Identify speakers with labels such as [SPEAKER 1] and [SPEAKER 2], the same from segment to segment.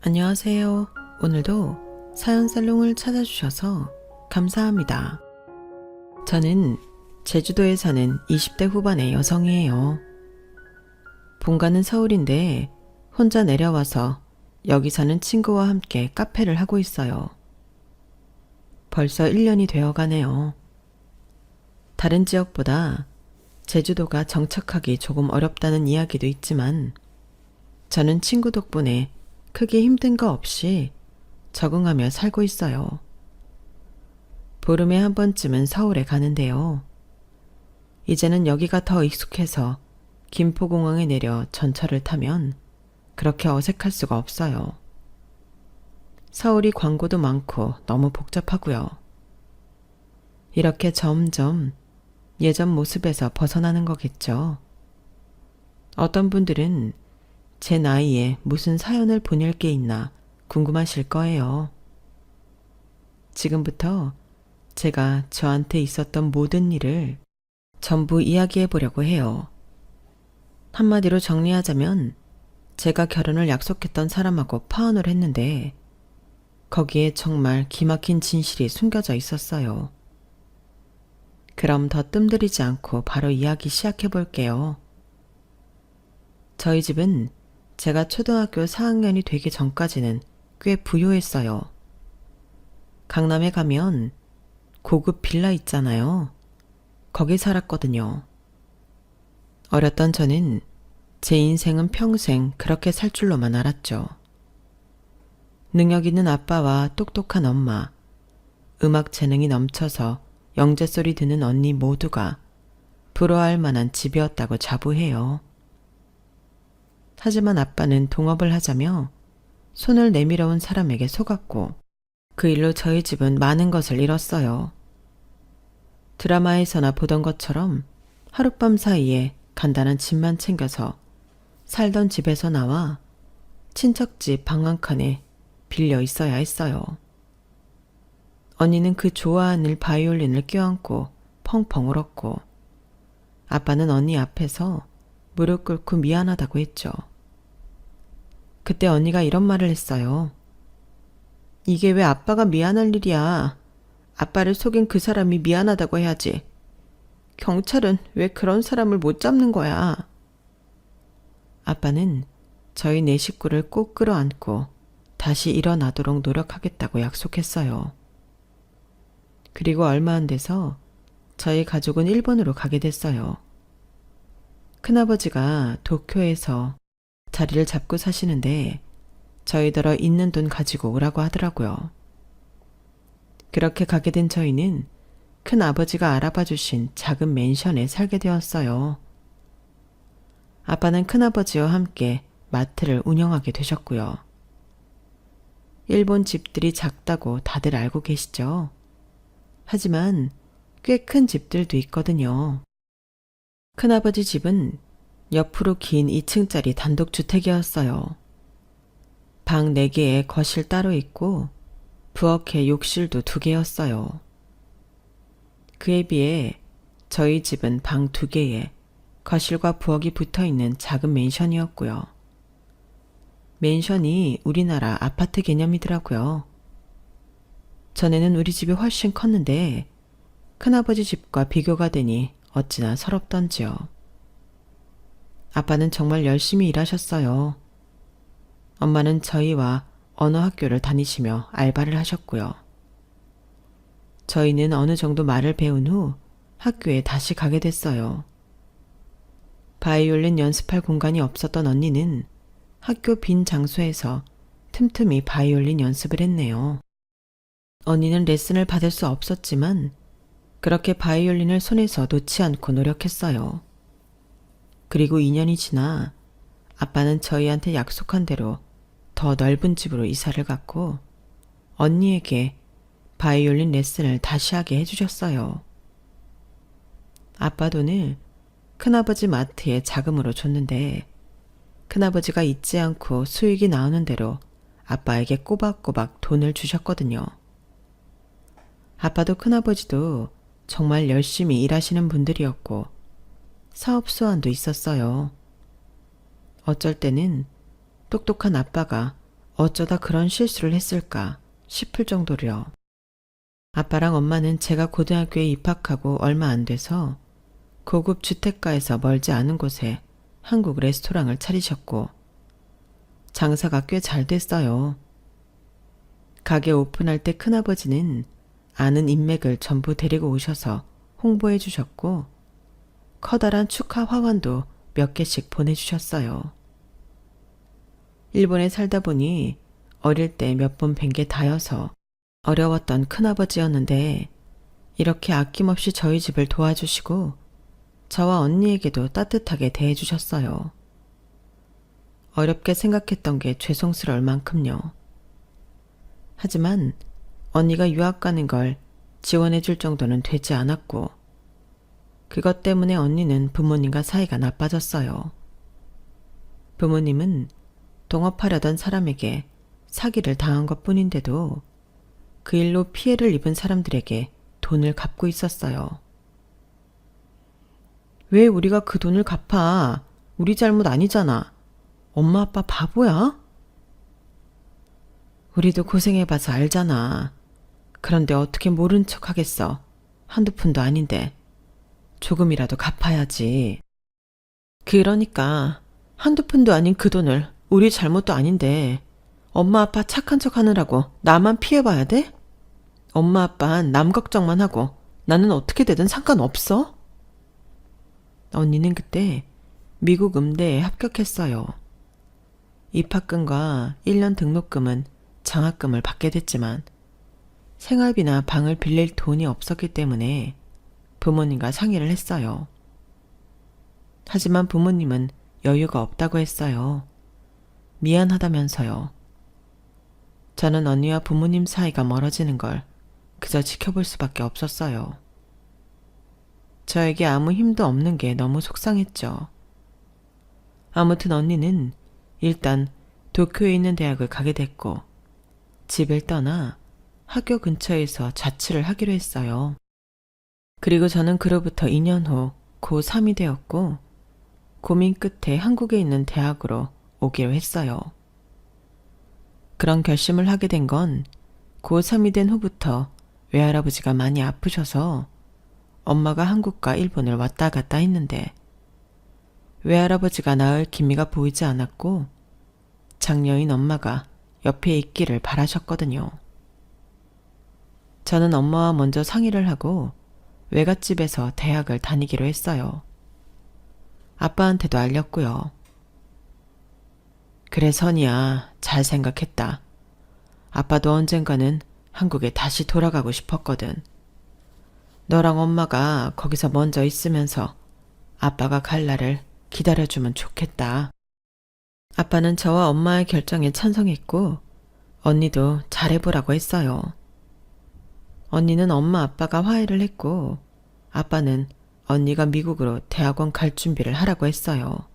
[SPEAKER 1] 안녕하세요. 오늘도 사연살롱을 찾아주셔서 감사합니다. 저는 제주도에 사는 20대 후반의 여성이에요. 본가는 서울인데 혼자 내려와서 여기 사는 친구와 함께 카페를 하고 있어요. 벌써 1년이 되어 가네요. 다른 지역보다 제주도가 정착하기 조금 어렵다는 이야기도 있지만 저는 친구 덕분에 크게 힘든 거 없이 적응하며 살고 있어요. 보름에 한 번쯤은 서울에 가는데요. 이제는 여기가 더 익숙해서 김포공항에 내려 전철을 타면 그렇게 어색할 수가 없어요. 서울이 광고도 많고 너무 복잡하고요. 이렇게 점점 예전 모습에서 벗어나는 거겠죠. 어떤 분들은 제 나이에 무슨 사연을 보낼 게 있나 궁금하실 거예요. 지금부터 제가 저한테 있었던 모든 일을 전부 이야기해 보려고 해요. 한마디로 정리하자면 제가 결혼을 약속했던 사람하고 파혼을 했는데 거기에 정말 기막힌 진실이 숨겨져 있었어요. 그럼 더 뜸들이지 않고 바로 이야기 시작해 볼게요. 저희 집은 제가 초등학교 4학년이 되기 전까지는 꽤 부유했어요. 강남에 가면 고급 빌라 있잖아요. 거기 살았거든요. 어렸던 저는 제 인생은 평생 그렇게 살 줄로만 알았죠. 능력 있는 아빠와 똑똑한 엄마, 음악 재능이 넘쳐서 영재소리 듣는 언니 모두가 부러워할 만한 집이었다고 자부해요. 하지만 아빠는 동업을 하자며 손을 내밀어 온 사람에게 속았고 그 일로 저희 집은 많은 것을 잃었어요. 드라마에서나 보던 것처럼 하룻밤 사이에 간단한 집만 챙겨서 살던 집에서 나와 친척집 방 한 칸에 빌려 있어야 했어요. 언니는 그 좋아하는 바이올린을 껴안고 펑펑 울었고 아빠는 언니 앞에서 무릎 꿇고 미안하다고 했죠. 그때 언니가 이런 말을 했어요. 이게 왜 아빠가 미안할 일이야. 아빠를 속인 그 사람이 미안하다고 해야지. 경찰은 왜 그런 사람을 못 잡는 거야. 아빠는 저희 네 식구를 꼭 끌어안고 다시 일어나도록 노력하겠다고 약속했어요. 그리고 얼마 안 돼서 저희 가족은 일본으로 가게 됐어요. 큰아버지가 도쿄에서 자리를 잡고 사시는데 저희더러 있는 돈 가지고 오라고 하더라고요. 그렇게 가게 된 저희는 큰아버지가 알아봐 주신 작은 맨션에 살게 되었어요. 아빠는 큰아버지와 함께 마트를 운영하게 되셨고요. 일본 집들이 작다고 다들 알고 계시죠? 하지만 꽤 큰 집들도 있거든요. 큰아버지 집은 옆으로 긴 2층짜리 단독주택이었어요. 방 4개에 거실 따로 있고 부엌에 욕실도 2개였어요. 그에 비해 저희 집은 방 2개에 거실과 부엌이 붙어있는 작은 맨션이었고요. 맨션이 우리나라 아파트 개념이더라고요. 전에는 우리 집이 훨씬 컸는데 큰아버지 집과 비교가 되니 어찌나 서럽던지요. 아빠는 정말 열심히 일하셨어요. 엄마는 저희와 언어 학교를 다니시며 알바를 하셨고요. 저희는 어느 정도 말을 배운 후 학교에 다시 가게 됐어요. 바이올린 연습할 공간이 없었던 언니는 학교 빈 장소에서 틈틈이 바이올린 연습을 했네요. 언니는 레슨을 받을 수 없었지만 그렇게 바이올린을 손에서 놓지 않고 노력했어요. 그리고 2년이 지나 아빠는 저희한테 약속한 대로 더 넓은 집으로 이사를 갔고 언니에게 바이올린 레슨을 다시 하게 해주셨어요. 아빠 돈을 큰아버지 마트에 자금으로 줬는데 큰아버지가 잊지 않고 수익이 나오는 대로 아빠에게 꼬박꼬박 돈을 주셨거든요. 아빠도 큰아버지도 정말 열심히 일하시는 분들이었고 사업 수완도 있었어요. 어쩔 때는 똑똑한 아빠가 어쩌다 그런 실수를 했을까 싶을 정도로요. 아빠랑 엄마는 제가 고등학교에 입학하고 얼마 안 돼서 고급 주택가에서 멀지 않은 곳에 한국 레스토랑을 차리셨고 장사가 꽤 잘 됐어요. 가게 오픈할 때 큰아버지는 아는 인맥을 전부 데리고 오셔서 홍보해 주셨고 커다란 축하 화환도 몇 개씩 보내주셨어요. 일본에 살다 보니 어릴 때 몇 번 뵌 게 다여서 어려웠던 큰아버지였는데 이렇게 아낌없이 저희 집을 도와주시고 저와 언니에게도 따뜻하게 대해주셨어요. 어렵게 생각했던 게 죄송스러울 만큼요. 하지만 언니가 유학 가는 걸 지원해 줄 정도는 되지 않았고 그것 때문에 언니는 부모님과 사이가 나빠졌어요. 부모님은 동업하려던 사람에게 사기를 당한 것 뿐인데도 그 일로 피해를 입은 사람들에게 돈을 갚고 있었어요. 왜 우리가 그 돈을 갚아? 우리 잘못 아니잖아. 엄마 아빠 바보야? 우리도 고생해봐서 알잖아. 그런데 어떻게 모른 척 하겠어. 한두 푼도 아닌데. 조금이라도 갚아야지. 그러니까 한두 푼도 아닌 그 돈을 우리 잘못도 아닌데 엄마 아빠 착한 척 하느라고 나만 피해봐야 돼? 엄마 아빠는 남 걱정만 하고 나는 어떻게 되든 상관없어? 언니는 그때 미국 음대에 합격했어요. 입학금과 1년 등록금은 장학금을 받게 됐지만 생활비나 방을 빌릴 돈이 없었기 때문에 부모님과 상의를 했어요. 하지만 부모님은 여유가 없다고 했어요. 미안하다면서요. 저는 언니와 부모님 사이가 멀어지는 걸 그저 지켜볼 수밖에 없었어요. 저에게 아무 힘도 없는 게 너무 속상했죠. 아무튼 언니는 일단 도쿄에 있는 대학을 가게 됐고 집을 떠나 학교 근처에서 자취를 하기로 했어요. 그리고 저는 그로부터 2년 후 고3이 되었고 고민 끝에 한국에 있는 대학으로 오기로 했어요. 그런 결심을 하게 된 건 고3이 된 후부터 외할아버지가 많이 아프셔서 엄마가 한국과 일본을 왔다 갔다 했는데 외할아버지가 나을 기미가 보이지 않았고 장녀인 엄마가 옆에 있기를 바라셨거든요. 저는 엄마와 먼저 상의를 하고 외갓집에서 대학을 다니기로 했어요. 아빠한테도 알렸고요. 그래 선이야, 잘 생각했다. 아빠도 언젠가는 한국에 다시 돌아가고 싶었거든. 너랑 엄마가 거기서 먼저 있으면서 아빠가 갈 날을 기다려주면 좋겠다. 아빠는 저와 엄마의 결정에 찬성했고 언니도 잘해보라고 했어요. 언니는 엄마 아빠가 화해를 했고 아빠는 언니가 미국으로 대학원 갈 준비를 하라고 했어요.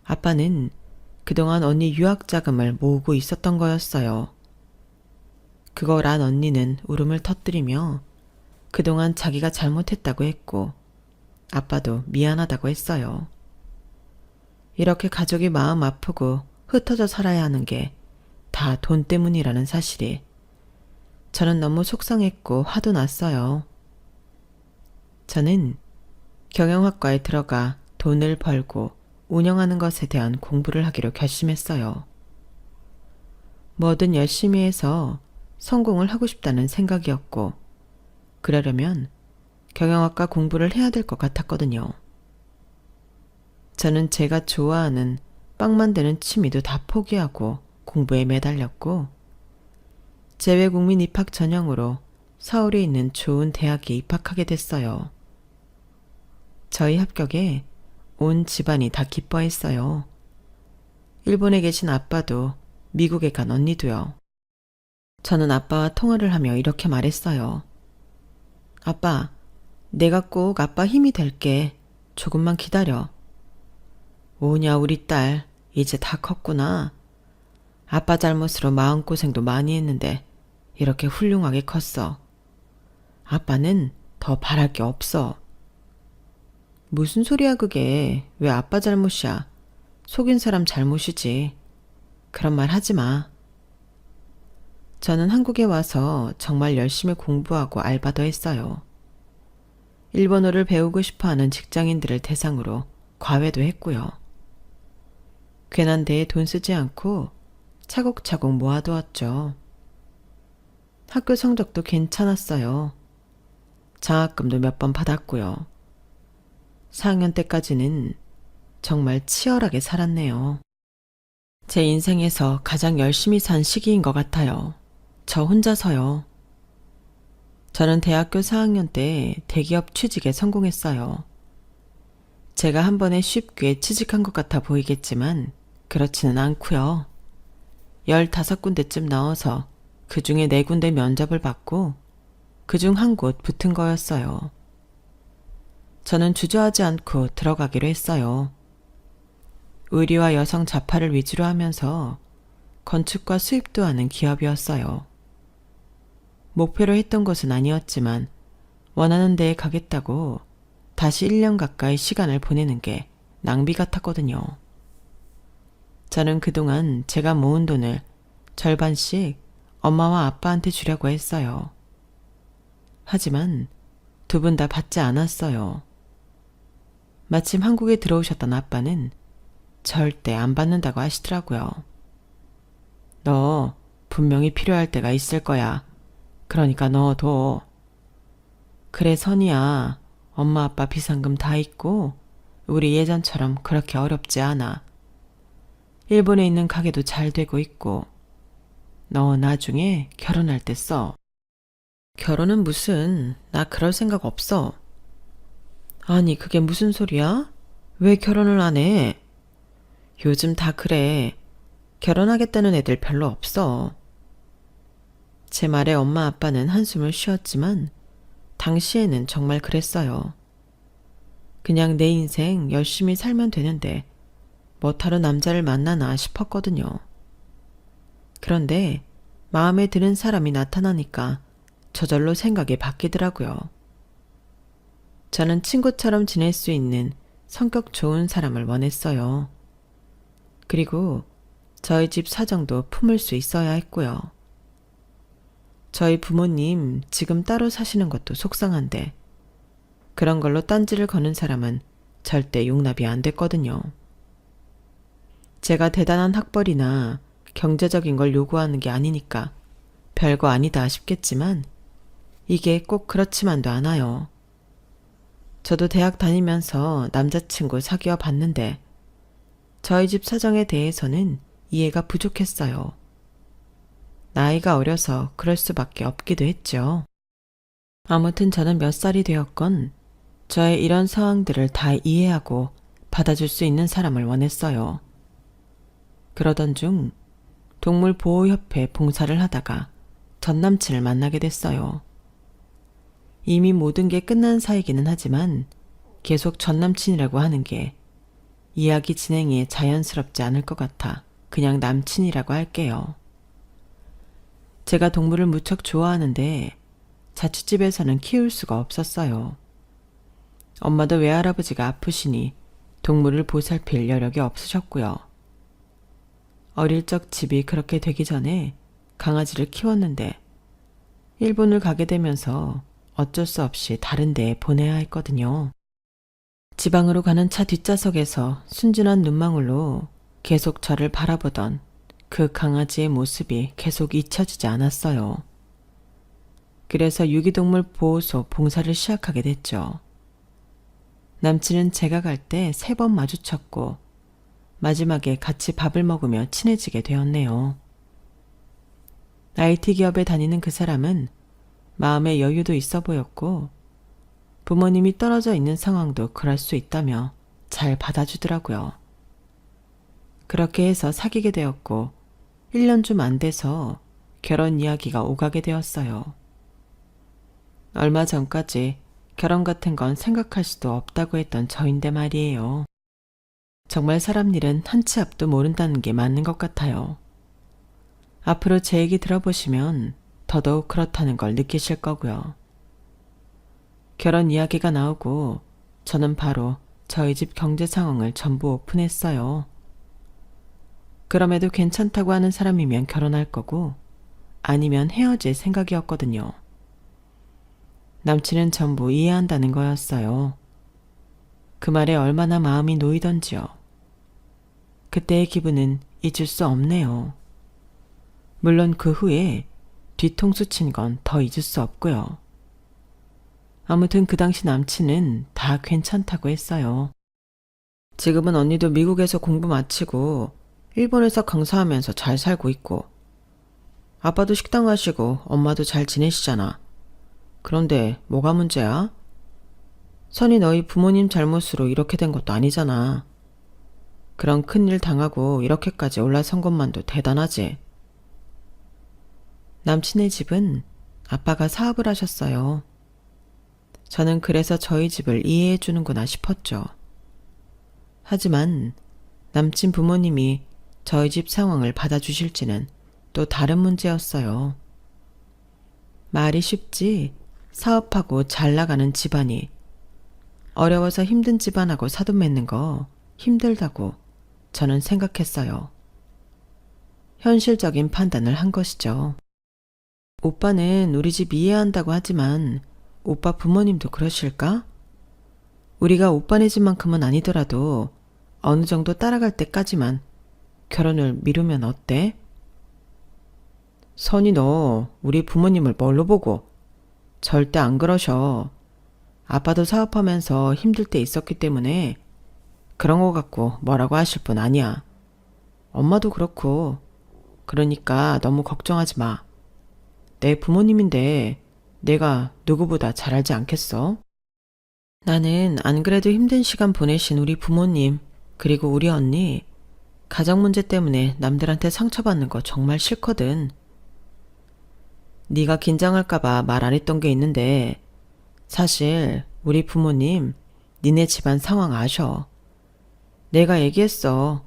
[SPEAKER 1] 아빠는 그동안 언니 유학 자금을 모으고 있었던 거였어요. 그걸 안 언니는 울음을 터뜨리며 그동안 자기가 잘못했다고 했고 아빠도 미안하다고 했어요. 이렇게 가족이 마음 아프고 흩어져 살아야 하는 게 다 돈 때문이라는 사실이 저는 너무 속상했고 화도 났어요. 저는 경영학과에 들어가 돈을 벌고 운영하는 것에 대한 공부를 하기로 결심했어요. 뭐든 열심히 해서 성공을 하고 싶다는 생각이었고 그러려면 경영학과 공부를 해야 될 것 같았거든요. 저는 제가 좋아하는 빵 만드는 취미도 다 포기하고 공부에 매달렸고 재외국민 입학 전형으로 서울에 있는 좋은 대학에 입학하게 됐어요. 저희 합격에 온 집안이 다 기뻐했어요. 일본에 계신 아빠도 미국에 간 언니도요. 저는 아빠와 통화를 하며 이렇게 말했어요. 아빠, 내가 꼭 아빠 힘이 될게. 조금만 기다려. 오냐 우리 딸, 이제 다 컸구나. 아빠 잘못으로 마음고생도 많이 했는데 이렇게 훌륭하게 컸어. 아빠는 더 바랄 게 없어. 무슨 소리야 그게. 왜 아빠 잘못이야. 속인 사람 잘못이지. 그런 말 하지 마. 저는 한국에 와서 정말 열심히 공부하고 알바도 했어요. 일본어를 배우고 싶어하는 직장인들을 대상으로 과외도 했고요. 괜한 데에 돈 쓰지 않고 차곡차곡 모아두었죠. 학교 성적도 괜찮았어요. 장학금도 몇 번 받았고요. 4학년 때까지는 정말 치열하게 살았네요. 제 인생에서 가장 열심히 산 시기인 것 같아요. 저 혼자서요. 저는 대학교 4학년 때 대기업 취직에 성공했어요. 제가 한 번에 쉽게 취직한 것 같아 보이겠지만 그렇지는 않고요. 15군데쯤 나와서 그 중에 4군데 면접을 받고 그중 한 곳 붙은 거였어요. 저는 주저하지 않고 들어가기로 했어요. 의리와 여성 자파를 위주로 하면서 건축과 수입도 하는 기업이었어요. 목표로 했던 것은 아니었지만 원하는 데에 가겠다고 다시 1년 가까이 시간을 보내는 게 낭비 같았거든요. 저는 그동안 제가 모은 돈을 절반씩 엄마와 아빠한테 주려고 했어요. 하지만 2분 다 받지 않았어요. 마침 한국에 들어오셨던 아빠는 절대 안 받는다고 하시더라고요. 너 분명히 필요할 때가 있을 거야. 그러니까 넣어둬. 그래 선이야. 엄마 아빠 비상금 다 있고 우리 예전처럼 그렇게 어렵지 않아. 일본에 있는 가게도 잘 되고 있고 너 나중에 결혼할 때 써. 결혼은 무슨, 나 그럴 생각 없어. 아니 그게 무슨 소리야? 왜 결혼을 안 해? 요즘 다 그래. 결혼하겠다는 애들 별로 없어. 제 말에 엄마 아빠는 한숨을 쉬었지만 당시에는 정말 그랬어요. 그냥 내 인생 열심히 살면 되는데 뭐 다른 남자를 만나나 싶었거든요. 그런데 마음에 드는 사람이 나타나니까 저절로 생각이 바뀌더라고요. 저는 친구처럼 지낼 수 있는 성격 좋은 사람을 원했어요. 그리고 저희 집 사정도 품을 수 있어야 했고요. 저희 부모님 지금 따로 사시는 것도 속상한데 그런 걸로 딴지를 거는 사람은 절대 용납이 안 됐거든요. 제가 대단한 학벌이나 경제적인 걸 요구하는 게 아니니까 별거 아니다 싶겠지만 이게 꼭 그렇지만도 않아요. 저도 대학 다니면서 남자친구 사귀어 봤는데 저희 집 사정에 대해서는 이해가 부족했어요. 나이가 어려서 그럴 수밖에 없기도 했죠. 아무튼 저는 몇 살이 되었건 저의 이런 상황들을 다 이해하고 받아줄 수 있는 사람을 원했어요. 그러던 중 동물보호협회 봉사를 하다가 전 남친을 만나게 됐어요. 이미 모든 게 끝난 사이기는 하지만 계속 전 남친이라고 하는 게 이야기 진행에 자연스럽지 않을 것 같아 그냥 남친이라고 할게요. 제가 동물을 무척 좋아하는데 자취집에서는 키울 수가 없었어요. 엄마도 외할아버지가 아프시니 동물을 보살필 여력이 없으셨고요. 어릴 적 집이 그렇게 되기 전에 강아지를 키웠는데 일본을 가게 되면서 어쩔 수 없이 다른 데에 보내야 했거든요. 지방으로 가는 차 뒷좌석에서 순진한 눈망울로 계속 저를 바라보던 그 강아지의 모습이 계속 잊혀지지 않았어요. 그래서 유기동물 보호소 봉사를 시작하게 됐죠. 남친은 제가 갈 때 3번 마주쳤고 마지막에 같이 밥을 먹으며 친해지게 되었네요. IT 기업에 다니는 그 사람은 마음에 여유도 있어 보였고 부모님이 떨어져 있는 상황도 그럴 수 있다며 잘 받아주더라고요. 그렇게 해서 사귀게 되었고 1년 좀 안 돼서 결혼 이야기가 오가게 되었어요. 얼마 전까지 결혼 같은 건 생각할 수도 없다고 했던 저인데 말이에요. 정말 사람 일은 한 치 앞도 모른다는 게 맞는 것 같아요. 앞으로 제 얘기 들어보시면 더더욱 그렇다는 걸 느끼실 거고요. 결혼 이야기가 나오고 저는 바로 저희 집 경제 상황을 전부 오픈했어요. 그럼에도 괜찮다고 하는 사람이면 결혼할 거고 아니면 헤어질 생각이었거든요. 남친은 전부 이해한다는 거였어요. 그 말에 얼마나 마음이 놓이던지요. 그때의 기분은 잊을 수 없네요. 물론 그 후에 뒤통수 친 건 더 잊을 수 없고요. 아무튼 그 당시 남친은 다 괜찮다고 했어요. 지금은 언니도 미국에서 공부 마치고 일본에서 강사하면서 잘 살고 있고 아빠도 식당 하시고 엄마도 잘 지내시잖아. 그런데 뭐가 문제야? 선이 너희 부모님 잘못으로 이렇게 된 것도 아니잖아. 그런 큰일 당하고 이렇게까지 올라선 것만도 대단하지. 남친의 집은 아빠가 사업을 하셨어요. 저는 그래서 저희 집을 이해해 주는구나 싶었죠. 하지만 남친 부모님이 저희 집 상황을 받아주실지는 또 다른 문제였어요. 말이 쉽지 사업하고 잘 나가는 집안이 어려워서 힘든 집안하고 사돈 맺는 거 힘들다고 저는 생각했어요. 현실적인 판단을 한 것이죠. 오빠는 우리 집 이해한다고 하지만 오빠 부모님도 그러실까? 우리가 오빠네 집만큼은 아니더라도 어느 정도 따라갈 때까지만 결혼을 미루면 어때? 선이 너 우리 부모님을 뭘로 보고? 절대 안 그러셔. 아빠도 사업하면서 힘들 때 있었기 때문에 그런 거 갖고 뭐라고 하실 분 아니야. 엄마도 그렇고. 그러니까 너무 걱정하지 마. 내 부모님인데 내가 누구보다 잘 알지 않겠어? 나는 안 그래도 힘든 시간 보내신 우리 부모님 그리고 우리 언니 가정 문제 때문에 남들한테 상처받는 거 정말 싫거든. 네가 긴장할까봐 말 안 했던 게 있는데 사실 우리 부모님 니네 집안 상황 아셔. 내가 얘기했어.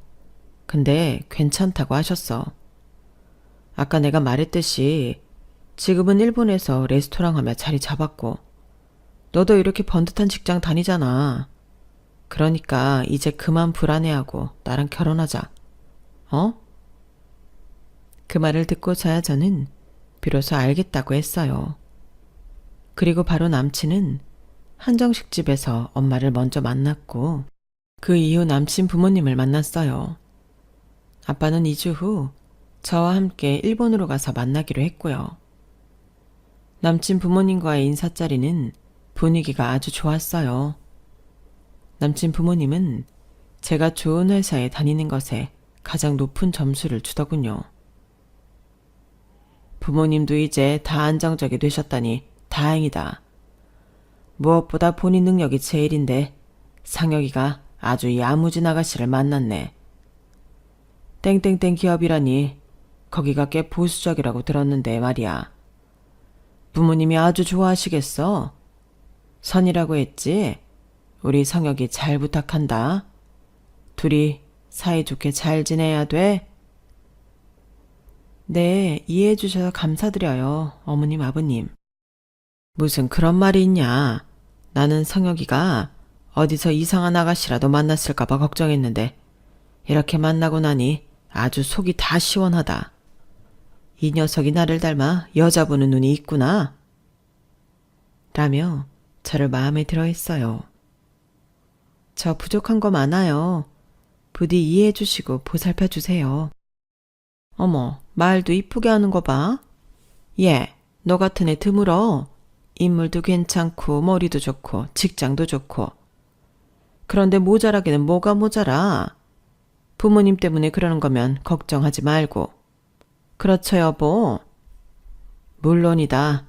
[SPEAKER 1] 근데 괜찮다고 하셨어. 아까 내가 말했듯이 지금은 일본에서 레스토랑 하며 자리 잡았고 너도 이렇게 번듯한 직장 다니잖아. 그러니까 이제 그만 불안해하고 나랑 결혼하자. 어? 그 말을 듣고서야 저는 비로소 알겠다고 했어요. 그리고 바로 남친은 한정식 집에서 엄마를 먼저 만났고 그 이후 남친 부모님을 만났어요. 아빠는 2주 후 저와 함께 일본으로 가서 만나기로 했고요. 남친 부모님과의 인사자리는 분위기가 아주 좋았어요. 남친 부모님은 제가 좋은 회사에 다니는 것에 가장 높은 점수를 주더군요. 부모님도 이제 다 안정적이 되셨다니 다행이다. 무엇보다 본인 능력이 제일인데 상혁이가 아주 야무진 아가씨를 만났네. 땡땡땡 기업이라니 거기가 꽤 보수적이라고 들었는데 말이야. 부모님이 아주 좋아하시겠어. 선이라고 했지? 우리 성혁이 잘 부탁한다. 둘이 사이좋게 잘 지내야 돼. 네, 이해해 주셔서 감사드려요, 어머님, 아버님. 무슨 그런 말이 있냐. 나는 성혁이가 어디서 이상한 아가씨라도 만났을까봐 걱정했는데 이렇게 만나고 나니 아주 속이 다 시원하다. 이 녀석이 나를 닮아 여자 보는 눈이 있구나. 라며 저를 마음에 들어 했어요. 저 부족한 거 많아요. 부디 이해해 주시고 보살펴 주세요. 어머, 말도 이쁘게 하는 거 봐. 얘, 너 같은 애 드물어. 인물도 괜찮고 머리도 좋고 직장도 좋고. 그런데 모자라기는 뭐가 모자라. 부모님 때문에 그러는 거면 걱정하지 말고. 그렇죠, 여보? 물론이다.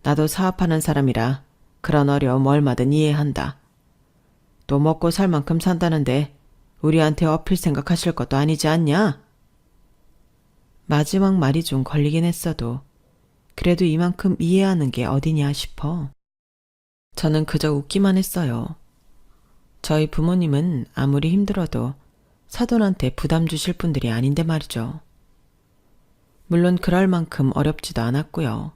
[SPEAKER 1] 나도 사업하는 사람이라 그런 어려움 얼마든 이해한다. 또 먹고 살 만큼 산다는데 우리한테 업힐 생각하실 것도 아니지 않냐? 마지막 말이 좀 걸리긴 했어도 그래도 이만큼 이해하는 게 어디냐 싶어. 저는 그저 웃기만 했어요. 저희 부모님은 아무리 힘들어도 사돈한테 부담 주실 분들이 아닌데 말이죠. 물론 그럴 만큼 어렵지도 않았고요.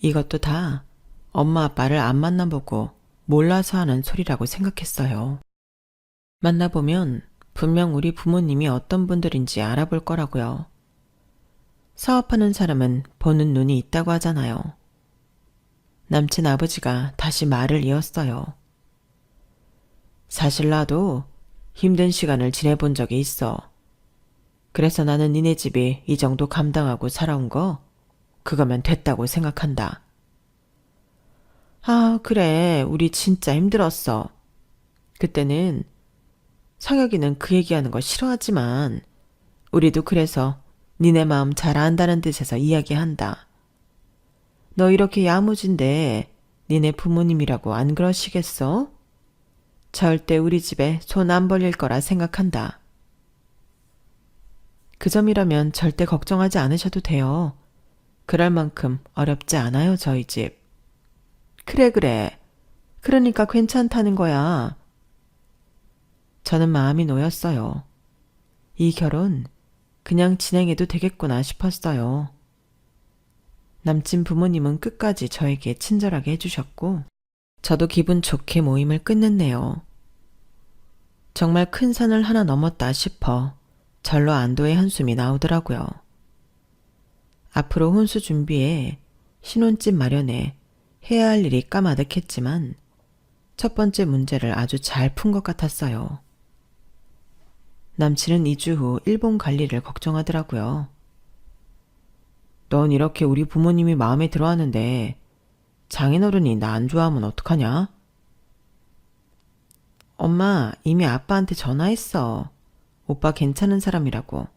[SPEAKER 1] 이것도 다 엄마 아빠를 안 만나보고 몰라서 하는 소리라고 생각했어요. 만나보면 분명 우리 부모님이 어떤 분들인지 알아볼 거라고요. 사업하는 사람은 보는 눈이 있다고 하잖아요. 남친 아버지가 다시 말을 이었어요. 사실 나도 힘든 시간을 지내본 적이 있어. 그래서 나는 니네 집이 이 정도 감당하고 살아온 거 그거면 됐다고 생각한다. 아, 그래. 우리 진짜 힘들었어. 그때는 성혁이는 그 얘기하는 거 싫어하지만 우리도 그래서 니네 마음 잘 안다는 뜻에서 이야기한다. 너 이렇게 야무진데 니네 부모님이라고 안 그러시겠어? 절대 우리 집에 손 안 벌릴 거라 생각한다. 그 점이라면 절대 걱정하지 않으셔도 돼요. 그럴 만큼 어렵지 않아요, 저희 집. 그래. 그러니까 괜찮다는 거야. 저는 마음이 놓였어요. 이 결혼 그냥 진행해도 되겠구나 싶었어요. 남친 부모님은 끝까지 저에게 친절하게 해주셨고 저도 기분 좋게 모임을 끝냈네요. 정말 큰 산을 하나 넘었다 싶어 절로 안도의 한숨이 나오더라고요. 앞으로 혼수 준비에 신혼집 마련에 해야 할 일이 까마득했지만 첫 번째 문제를 아주 잘 푼 것 같았어요. 남친은 2주 후 일본 갈 일을 걱정하더라고요. 넌 이렇게 우리 부모님이 마음에 들어하는데 장인어른이 나 안 좋아하면 어떡하냐? 엄마, 이미 아빠한테 전화했어. 오빠 괜찮은 사람이라고.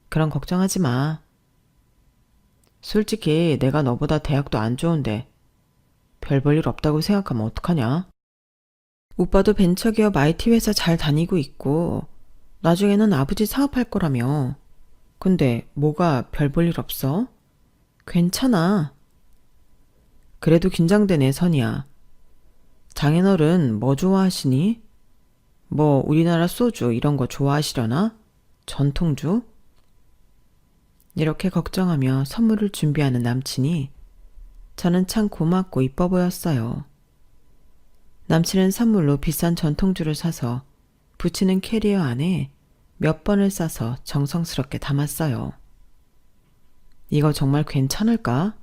[SPEAKER 1] 그럼 걱정하지 마. 솔직히 내가 너보다 대학도 안 좋은데 별 볼 일 없다고 생각하면 어떡하냐? 오빠도 벤처기업 IT 회사 잘 다니고 있고 나중에는 아버지 사업할 거라며. 근데 뭐가 별 볼 일 없어? 괜찮아. 그래도 긴장되네, 선이야. 장인어른 뭐 좋아하시니? 뭐 우리나라 소주 이런 거 좋아하시려나? 전통주? 이렇게 걱정하며 선물을 준비하는 남친이 저는 참 고맙고 이뻐 보였어요. 남친은 선물로 비싼 전통주를 사서 붙이는 캐리어 안에 몇 번을 싸서 정성스럽게 담았어요. 이거 정말 괜찮을까?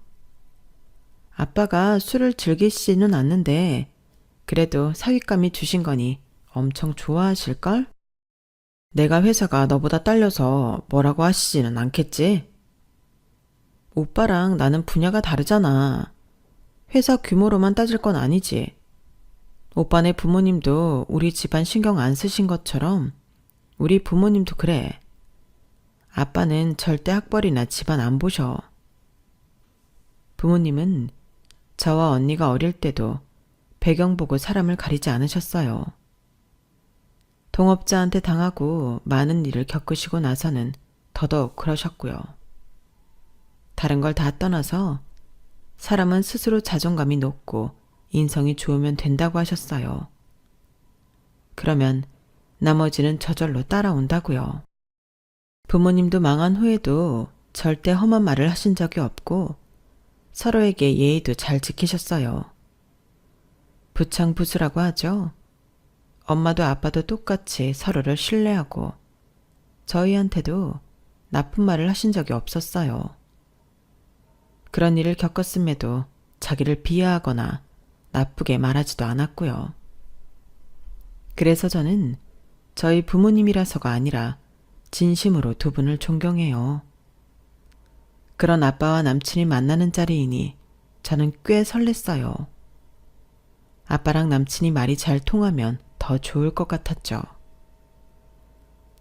[SPEAKER 1] 아빠가 술을 즐기시지는 않는데 그래도 사윗감이 주신 거니 엄청 좋아하실걸? 내가 회사가 너보다 딸려서 뭐라고 하시지는 않겠지? 오빠랑 나는 분야가 다르잖아. 회사 규모로만 따질 건 아니지. 오빠네 부모님도 우리 집안 신경 안 쓰신 것처럼 우리 부모님도 그래. 아빠는 절대 학벌이나 집안 안 보셔. 부모님은 저와 언니가 어릴 때도 배경 보고 사람을 가리지 않으셨어요. 동업자한테 당하고 많은 일을 겪으시고 나서는 더더욱 그러셨고요. 다른 걸 다 떠나서 사람은 스스로 자존감이 높고 인성이 좋으면 된다고 하셨어요. 그러면 나머지는 저절로 따라온다고요. 부모님도 망한 후에도 절대 험한 말을 하신 적이 없고 서로에게 예의도 잘 지키셨어요. 부창부수라고 하죠. 엄마도 아빠도 똑같이 서로를 신뢰하고 저희한테도 나쁜 말을 하신 적이 없었어요. 그런 일을 겪었음에도 자기를 비하하거나 나쁘게 말하지도 않았고요. 그래서 저는 저희 부모님이라서가 아니라 진심으로 두 분을 존경해요. 그런 아빠와 남친이 만나는 자리이니 저는 꽤 설렜어요. 아빠랑 남친이 말이 잘 통하면 더 좋을 것 같았죠.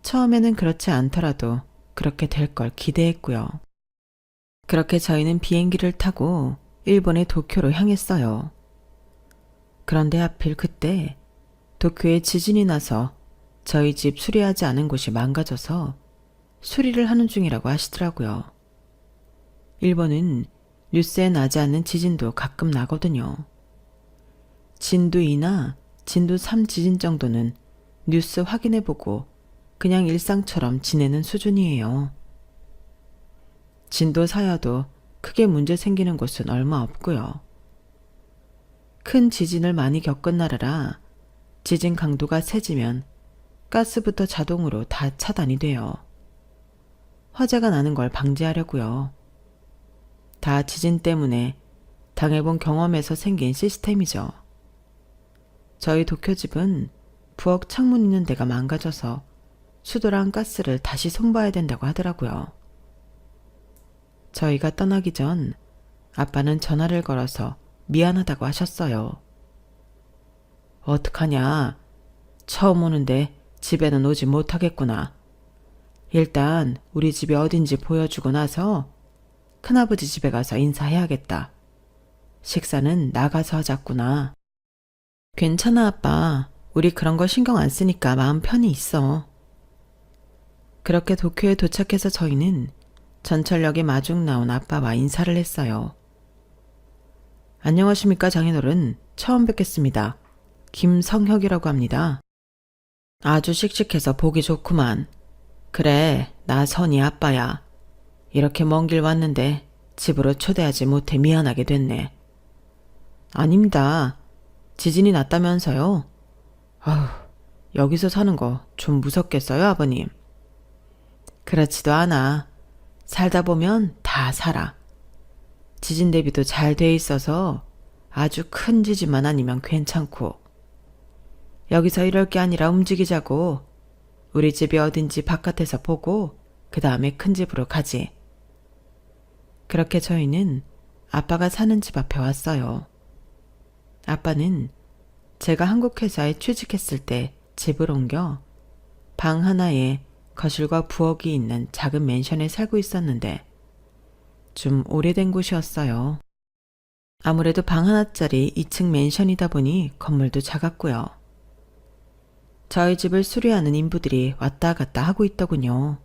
[SPEAKER 1] 처음에는 그렇지 않더라도 그렇게 될 걸 기대했고요. 그렇게 저희는 비행기를 타고 일본의 도쿄로 향했어요. 그런데 하필 그때 도쿄에 지진이 나서 저희 집 수리하지 않은 곳이 망가져서 수리를 하는 중이라고 하시더라고요. 일본은 뉴스에 나지 않는 지진도 가끔 나거든요. 진도 2나 진도 3 지진 정도는 뉴스 확인해보고 그냥 일상처럼 지내는 수준이에요. 진도 4여도 크게 문제 생기는 곳은 얼마 없고요. 큰 지진을 많이 겪은 나라라 지진 강도가 세지면 가스부터 자동으로 다 차단이 돼요. 화재가 나는 걸 방지하려고요. 다 지진 때문에 당해본 경험에서 생긴 시스템이죠. 저희 도쿄집은 부엌 창문 있는 데가 망가져서 수도랑 가스를 다시 손봐야 된다고 하더라고요. 저희가 떠나기 전 아빠는 전화를 걸어서 미안하다고 하셨어요. 어떡하냐. 처음 오는데 집에는 오지 못하겠구나. 일단 우리 집이 어딘지 보여주고 나서 큰아버지 집에 가서 인사해야겠다. 식사는 나가서 하자꾸나. 괜찮아, 아빠. 우리 그런 거 신경 안 쓰니까 마음 편히 있어. 그렇게 도쿄에 도착해서 저희는 전철역에 마중 나온 아빠와 인사를 했어요. 안녕하십니까, 장인어른. 처음 뵙겠습니다. 김성혁이라고 합니다. 아주 씩씩해서 보기 좋구만. 그래, 나 선이 아빠야. 이렇게 먼 길 왔는데 집으로 초대하지 못해 미안하게 됐네. 아닙니다. 지진이 났다면서요? 아휴, 여기서 사는 거 좀 무섭겠어요, 아버님? 그렇지도 않아. 살다 보면 다 살아. 지진 대비도 잘 돼 있어서 아주 큰 지진만 아니면 괜찮고. 여기서 이럴 게 아니라 움직이자고. 우리 집이 어딘지 바깥에서 보고 그 다음에 큰 집으로 가지. 그렇게 저희는 아빠가 사는 집 앞에 왔어요. 아빠는 제가 한국 회사에 취직했을 때 집을 옮겨 방 하나에 거실과 부엌이 있는 작은 맨션에 살고 있었는데 좀 오래된 곳이었어요. 아무래도 방 하나짜리 2층 맨션이다 보니 건물도 작았고요. 저희 집을 수리하는 인부들이 왔다 갔다 하고 있더군요.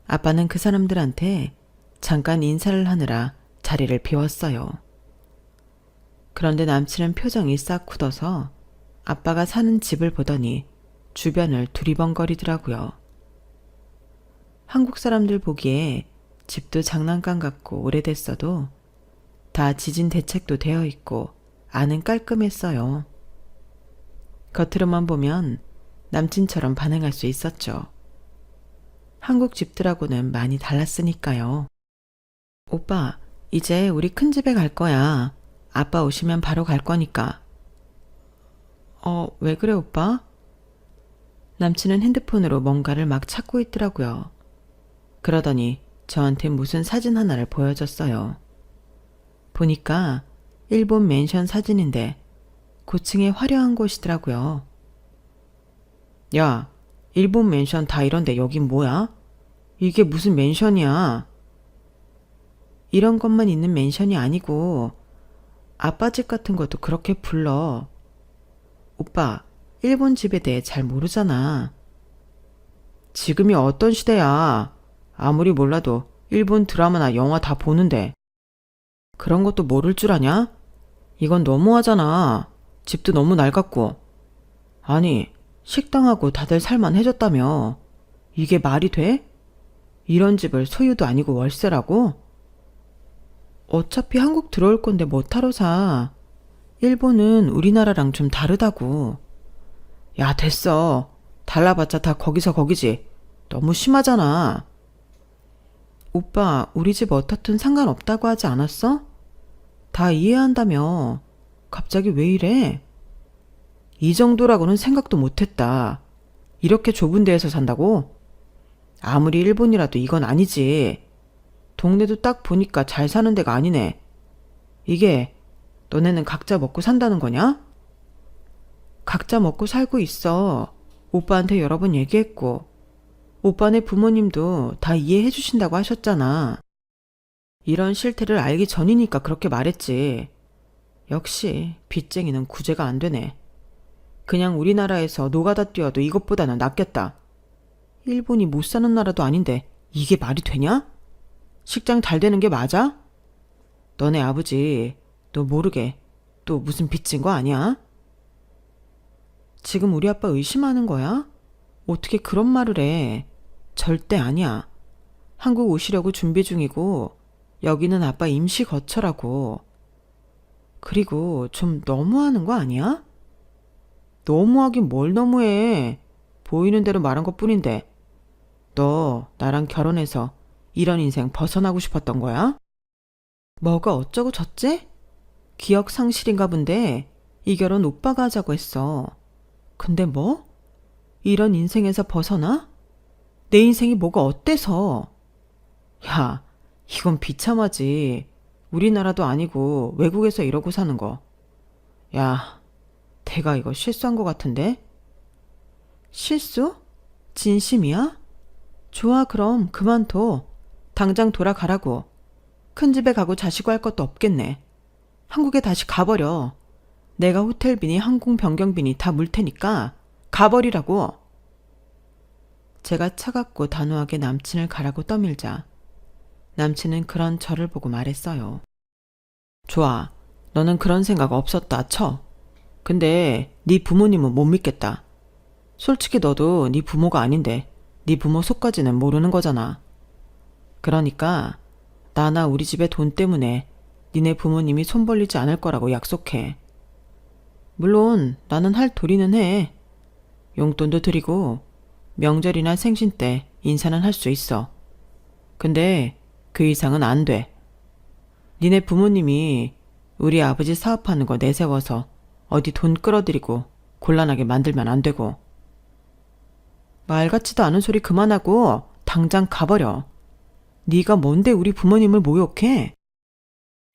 [SPEAKER 1] 아빠는 그 사람들한테 잠깐 인사를 하느라 자리를 비웠어요. 그런데 남친은 표정이 싹 굳어서 아빠가 사는 집을 보더니 주변을 두리번거리더라고요. 한국 사람들 보기에 집도 장난감 같고 오래됐어도 다 지진 대책도 되어 있고 안은 깔끔했어요. 겉으로만 보면 남친처럼 반응할 수 있었죠. 한국 집들하고는 많이 달랐으니까요. 오빠, 이제 우리 큰 집에 갈 거야. 아빠 오시면 바로 갈 거니까. 왜 그래, 오빠? 남친은 핸드폰으로 뭔가를 막 찾고 있더라고요. 그러더니 저한테 무슨 사진 하나를 보여줬어요. 보니까 일본 맨션 사진인데 고층의 화려한 곳이더라고요. 야, 일본 맨션 다 이런데 여긴 뭐야? 이게 무슨 맨션이야? 이런 것만 있는 맨션이 아니고 아빠 집 같은 것도 그렇게 불러. 오빠, 일본 집에 대해 잘 모르잖아. 지금이 어떤 시대야. 아무리 몰라도 일본 드라마나 영화 다 보는데. 그런 것도 모를 줄 아냐? 이건 너무하잖아. 집도 너무 낡았고. 아니, 식당하고 다들 살만해졌다며. 이게 말이 돼? 이런 집을 소유도 아니고 월세라고? 어차피 한국 들어올 건데 뭐하러 사. 일본은 우리나라랑 좀 다르다고. 야, 됐어. 달라봤자 다 거기서 거기지. 너무 심하잖아. 오빠, 우리 집 어떻든 상관없다고 하지 않았어? 다 이해한다며. 갑자기 왜 이래? 이 정도라고는 생각도 못했다. 이렇게 좁은 데에서 산다고? 아무리 일본이라도 이건 아니지. 동네도 딱 보니까 잘 사는 데가 아니네. 이게 너네는 각자 먹고 산다는 거냐? 각자 먹고 살고 있어. 오빠한테 여러 번 얘기했고 오빠네 부모님도 다 이해해 주신다고 하셨잖아. 이런 실태를 알기 전이니까 그렇게 말했지. 역시 빚쟁이는 구제가 안 되네. 그냥 우리나라에서 노가다 뛰어도 이것보다는 낫겠다. 일본이 못 사는 나라도 아닌데 이게 말이 되냐? 식장 잘 되는 게 맞아? 너네 아버지 너 모르게 또 무슨 빚진 거 아니야? 지금 우리 아빠 의심하는 거야? 어떻게 그런 말을 해? 절대 아니야. 한국 오시려고 준비 중이고 여기는 아빠 임시 거처라고. 그리고 좀 너무하는 거 아니야? 너무하긴 뭘 너무해. 보이는 대로 말한 것뿐인데 너 나랑 결혼해서 이런 인생 벗어나고 싶었던 거야? 뭐가 어쩌고 저쩌? 기억 상실인가 본데 이 결혼 오빠가 하자고 했어. 근데 뭐? 이런 인생에서 벗어나? 내 인생이 뭐가 어때서? 야, 이건 비참하지. 우리나라도 아니고 외국에서 이러고 사는 거. 야, 내가 이거 실수한 것 같은데? 실수? 진심이야? 좋아, 그럼 그만둬. 당장 돌아가라고. 큰 집에 가고 자시고 할 것도 없겠네. 한국에 다시 가버려. 내가 호텔비니 항공 변경비니 다 물 테니까 가버리라고. 제가 차갑고 단호하게 남친을 가라고 떠밀자 남친은 그런 저를 보고 말했어요. 좋아. 너는 그런 생각 없었다 쳐. 근데 네 부모님은 못 믿겠다. 솔직히 너도 네 부모가 아닌데 네 부모 속까지는 모르는 거잖아. 그러니까 나나 우리 집의 돈 때문에 니네 부모님이 손 벌리지 않을 거라고 약속해. 물론 나는 할 도리는 해. 용돈도 드리고 명절이나 생신 때 인사는 할 수 있어. 근데 그 이상은 안 돼. 니네 부모님이 우리 아버지 사업하는 거 내세워서 어디 돈 끌어들이고 곤란하게 만들면 안 되고. 말 같지도 않은 소리 그만하고 당장 가버려. 네가 뭔데 우리 부모님을 모욕해?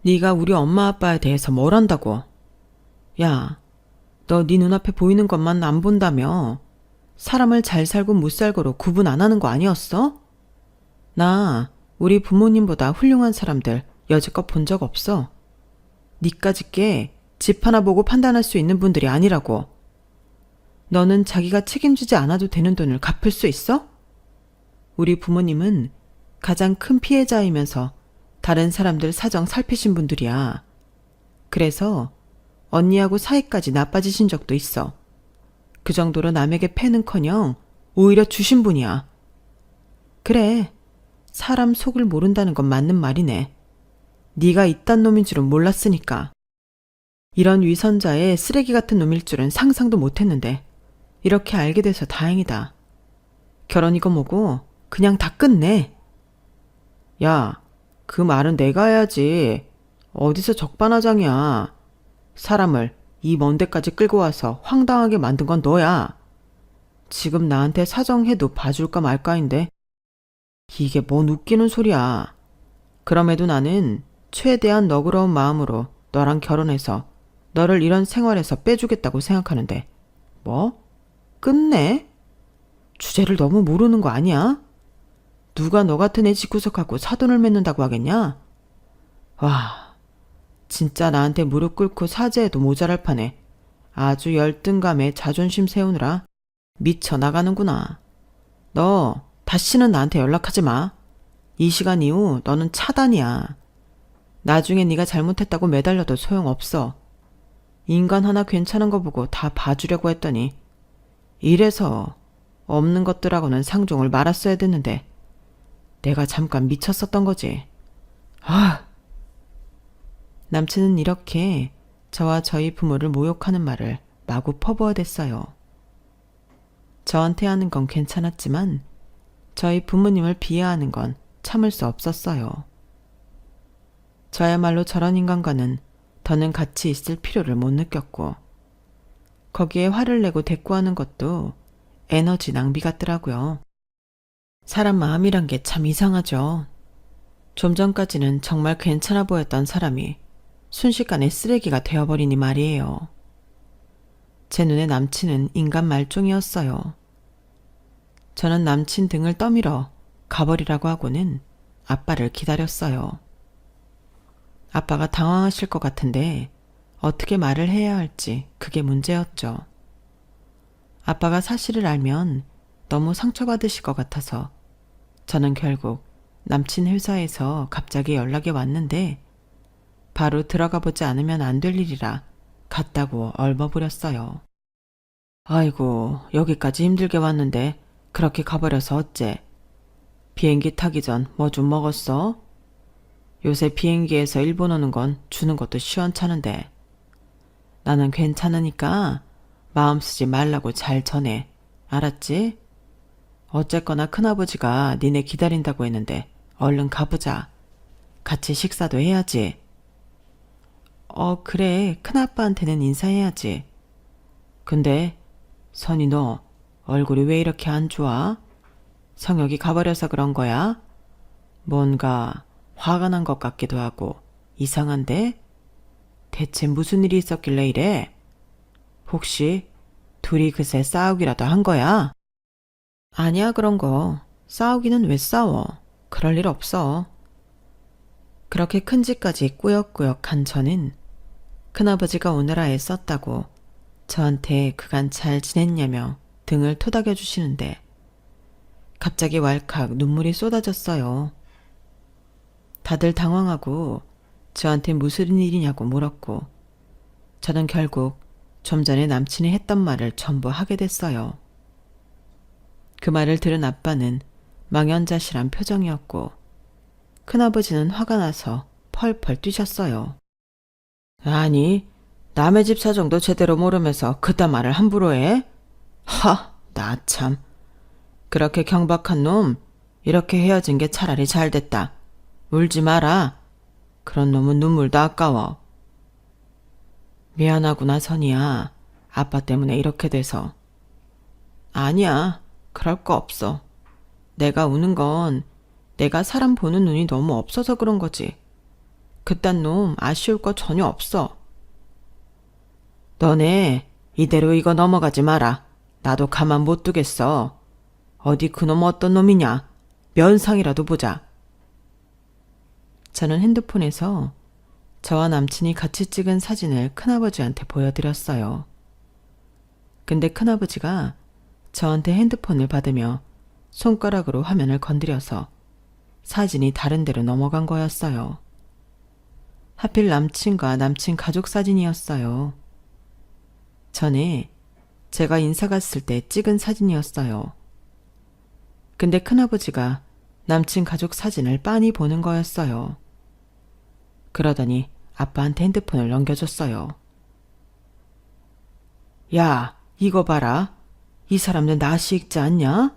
[SPEAKER 1] 네가 우리 엄마 아빠에 대해서 뭘 안다고? 야, 너 네 눈앞에 보이는 것만 안 본다며? 사람을 잘 살고 못 살고로 구분 안 하는 거 아니었어? 나 우리 부모님보다 훌륭한 사람들 여지껏 본 적 없어. 니까짓 게 집 하나 보고 판단할 수 있는 분들이 아니라고. 너는 자기가 책임지지 않아도 되는 돈을 갚을 수 있어? 우리 부모님은 가장 큰 피해자이면서 다른 사람들 사정 살피신 분들이야. 그래서 언니하고 사이까지 나빠지신 적도 있어. 그 정도로 남에게 패는커녕 오히려 주신 분이야. 그래, 사람 속을 모른다는 건 맞는 말이네. 네가 이딴 놈인 줄은 몰랐으니까. 이런 위선자의 쓰레기 같은 놈일 줄은 상상도 못했는데 이렇게 알게 돼서 다행이다. 결혼이고 뭐고 그냥 다 끝내. 야, 그 말은 내가 해야지. 어디서 적반하장이야. 사람을 이 먼 데까지 끌고 와서 황당하게 만든 건 너야. 지금 나한테 사정해도 봐줄까 말까인데 이게 뭔 웃기는 소리야. 그럼에도 나는 최대한 너그러운 마음으로 너랑 결혼해서 너를 이런 생활에서 빼주겠다고 생각하는데 뭐? 끝내? 주제를 너무 모르는 거 아니야? 누가 너 같은 애 집구석하고 사돈을 맺는다고 하겠냐? 와, 진짜 나한테 무릎 꿇고 사죄해도 모자랄 판에 아주 열등감에 자존심 세우느라 미쳐 나가는구나. 너 다시는 나한테 연락하지 마. 이 시간 이후 너는 차단이야. 나중에 네가 잘못했다고 매달려도 소용없어. 인간 하나 괜찮은 거 보고 다 봐주려고 했더니 이래서 없는 것들하고는 상종을 말았어야 됐는데 내가 잠깐 미쳤었던 거지. 아! 남친은 이렇게 저와 저희 부모를 모욕하는 말을 마구 퍼부어댔어요. 저한테 하는 건 괜찮았지만 저희 부모님을 비하하는 건 참을 수 없었어요. 저야말로 저런 인간과는 더는 같이 있을 필요를 못 느꼈고 거기에 화를 내고 대꾸하는 것도 에너지 낭비 같더라고요. 사람 마음이란 게 참 이상하죠. 좀 전까지는 정말 괜찮아 보였던 사람이 순식간에 쓰레기가 되어버리니 말이에요. 제 눈에 남친은 인간 말종이었어요. 저는 남친 등을 떠밀어 가버리라고 하고는 아빠를 기다렸어요. 아빠가 당황하실 것 같은데 어떻게 말을 해야 할지 그게 문제였죠. 아빠가 사실을 알면 너무 상처받으실 것 같아서 저는 결국 남친 회사에서 갑자기 연락이 왔는데 바로 들어가 보지 않으면 안 될 일이라 갔다고 얼버무렸어요. 아이고, 여기까지 힘들게 왔는데 그렇게 가버려서 어째? 비행기 타기 전 뭐 좀 먹었어? 요새 비행기에서 일본 오는 건 주는 것도 시원찮은데. 나는 괜찮으니까 마음 쓰지 말라고 잘 전해. 알았지? 어쨌거나 큰아버지가 니네 기다린다고 했는데 얼른 가보자. 같이 식사도 해야지. 그래. 큰아빠한테는 인사해야지. 근데 선이 너 얼굴이 왜 이렇게 안 좋아? 성혁이 가버려서 그런 거야? 뭔가 화가 난 것 같기도 하고 이상한데? 대체 무슨 일이 있었길래 이래? 혹시 둘이 그새 싸우기라도 한 거야? 아니야, 그런 거. 싸우기는 왜 싸워? 그럴 일 없어. 그렇게 큰 집까지 꾸역꾸역 간 저는 큰아버지가 오느라 애썼다고 저한테 그간 잘 지냈냐며 등을 토닥여 주시는데 갑자기 왈칵 눈물이 쏟아졌어요. 다들 당황하고 저한테 무슨 일이냐고 물었고 저는 결국 좀 전에 남친이 했던 말을 전부 하게 됐어요. 그 말을 들은 아빠는 망연자실한 표정이었고 큰아버지는 화가 나서 펄펄 뛰셨어요. 아니, 남의 집 사정도 제대로 모르면서 그딴 말을 함부로 해? 나 참. 그렇게 경박한 놈, 이렇게 헤어진 게 차라리 잘 됐다. 울지 마라. 그런 놈은 눈물도 아까워. 미안하구나, 선이야. 아빠 때문에 이렇게 돼서. 아니야, 그럴 거 없어. 내가 우는 건 내가 사람 보는 눈이 너무 없어서 그런 거지. 그딴 놈 아쉬울 거 전혀 없어. 너네 이대로 이거 넘어가지 마라. 나도 가만 못 두겠어. 어디 그놈 어떤 놈이냐. 면상이라도 보자. 저는 핸드폰에서 저와 남친이 같이 찍은 사진을 큰아버지한테 보여드렸어요. 근데 큰아버지가 저한테 핸드폰을 받으며 손가락으로 화면을 건드려서 사진이 다른 데로 넘어간 거였어요. 하필 남친과 남친 가족 사진이었어요. 전에 제가 인사 갔을 때 찍은 사진이었어요. 근데 큰아버지가 남친 가족 사진을 빤히 보는 거였어요. 그러더니 아빠한테 핸드폰을 넘겨줬어요. 야, 이거 봐라. 이 사람들 낯이 익지 않냐?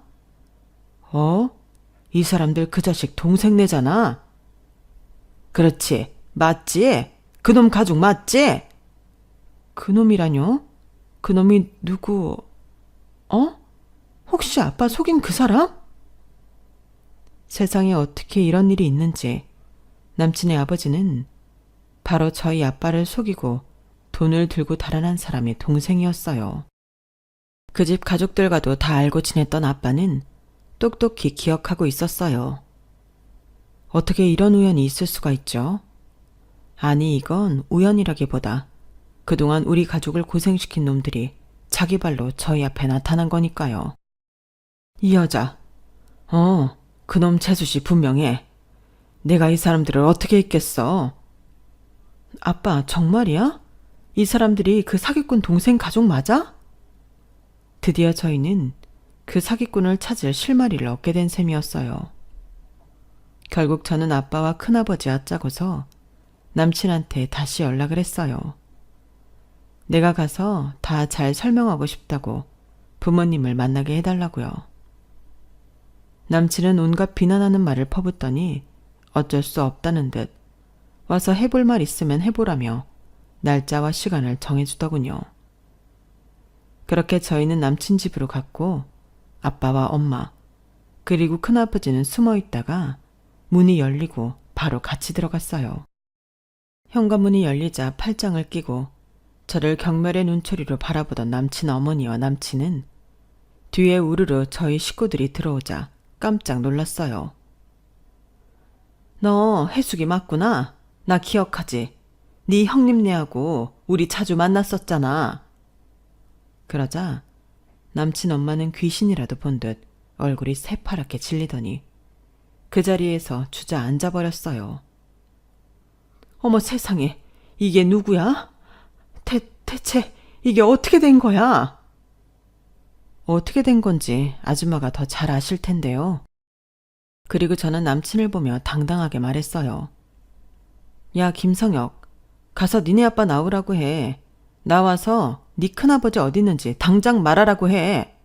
[SPEAKER 1] 이 사람들 그 자식 동생네잖아. 그렇지, 맞지? 그놈 가족 맞지? 그놈이라뇨? 그놈이 누구? 혹시 아빠 속인 그 사람? 세상에 어떻게 이런 일이 있는지 남친의 아버지는 바로 저희 아빠를 속이고 돈을 들고 달아난 사람의 동생이었어요. 그 집 가족들과도 다 알고 지냈던 아빠는 똑똑히 기억하고 있었어요. 어떻게 이런 우연이 있을 수가 있죠? 아니, 이건 우연이라기보다 그동안 우리 가족을 고생시킨 놈들이 자기 발로 저희 앞에 나타난 거니까요. 이 여자, 그놈 재수씨 분명해. 내가 이 사람들을 어떻게 잊겠어? 아빠, 정말이야? 이 사람들이 그 사기꾼 동생 가족 맞아? 드디어 저희는 그 사기꾼을 찾을 실마리를 얻게 된 셈이었어요. 결국 저는 아빠와 큰아버지 아짜고서 남친한테 다시 연락을 했어요. 내가 가서 다 잘 설명하고 싶다고 부모님을 만나게 해달라고요. 남친은 온갖 비난하는 말을 퍼붓더니 어쩔 수 없다는 듯 와서 해볼 말 있으면 해보라며 날짜와 시간을 정해주더군요. 그렇게 저희는 남친 집으로 갔고 아빠와 엄마 그리고 큰아버지는 숨어 있다가 문이 열리고 바로 같이 들어갔어요. 현관문이 열리자 팔짱을 끼고 저를 경멸의 눈초리로 바라보던 남친 어머니와 남친은 뒤에 우르르 저희 식구들이 들어오자 깜짝 놀랐어요. 너 해숙이 맞구나. 나 기억하지. 네 형님네하고 우리 자주 만났었잖아. 그러자 남친 엄마는 귀신이라도 본 듯 얼굴이 새파랗게 질리더니 그 자리에서 주저앉아 버렸어요. 어머 세상에, 이게 누구야? 대체 이게 어떻게 된 거야? 어떻게 된 건지 아줌마가 더 잘 아실 텐데요. 그리고 저는 남친을 보며 당당하게 말했어요. 야, 김성혁, 가서 니네 아빠 나오라고 해. 나와서 네 큰아버지 어디 있는지 당장 말하라고 해.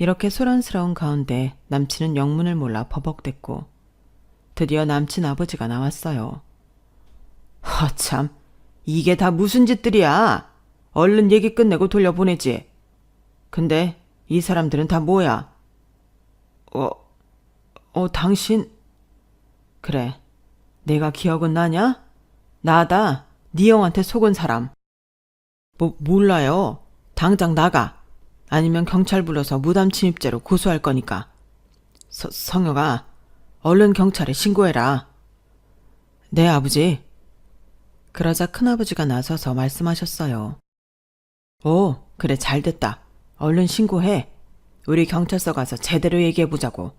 [SPEAKER 1] 이렇게 소란스러운 가운데 남친은 영문을 몰라 버벅댔고 드디어 남친 아버지가 나왔어요. 허참, 이게 다 무슨 짓들이야. 얼른 얘기 끝내고 돌려보내지. 근데 이 사람들은 다 뭐야? 당신? 그래, 내가 기억은 나냐? 나다, 네 형한테 속은 사람. 몰라요. 당장 나가. 아니면 경찰 불러서 무단 침입죄로 고소할 거니까. 성혁아, 얼른 경찰에 신고해라. 네, 아버지. 그러자 큰아버지가 나서서 말씀하셨어요. 그래, 잘됐다. 얼른 신고해. 우리 경찰서 가서 제대로 얘기해보자고.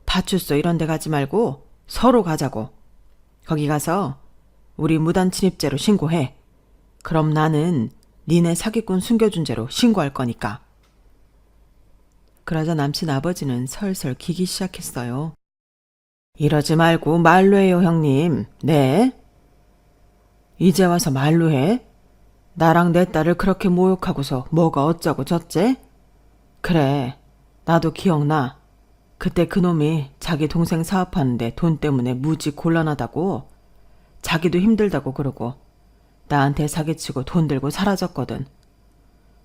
[SPEAKER 1] 파출소 이런 데 가지 말고 서로 가자고. 거기 가서 우리 무단 침입죄로 신고해. 그럼 나는 니네 사기꾼 숨겨준 죄로 신고할 거니까. 그러자 남친 아버지는 설설 기기 시작했어요. 이러지 말고 말로 해요, 형님. 네? 이제 와서 말로 해? 나랑 내 딸을 그렇게 모욕하고서 뭐가 어쩌고 저째? 그래, 나도 기억나. 그때 그놈이 자기 동생 사업하는데 돈 때문에 무지 곤란하다고, 자기도 힘들다고 그러고 나한테 사기치고 돈 들고 사라졌거든.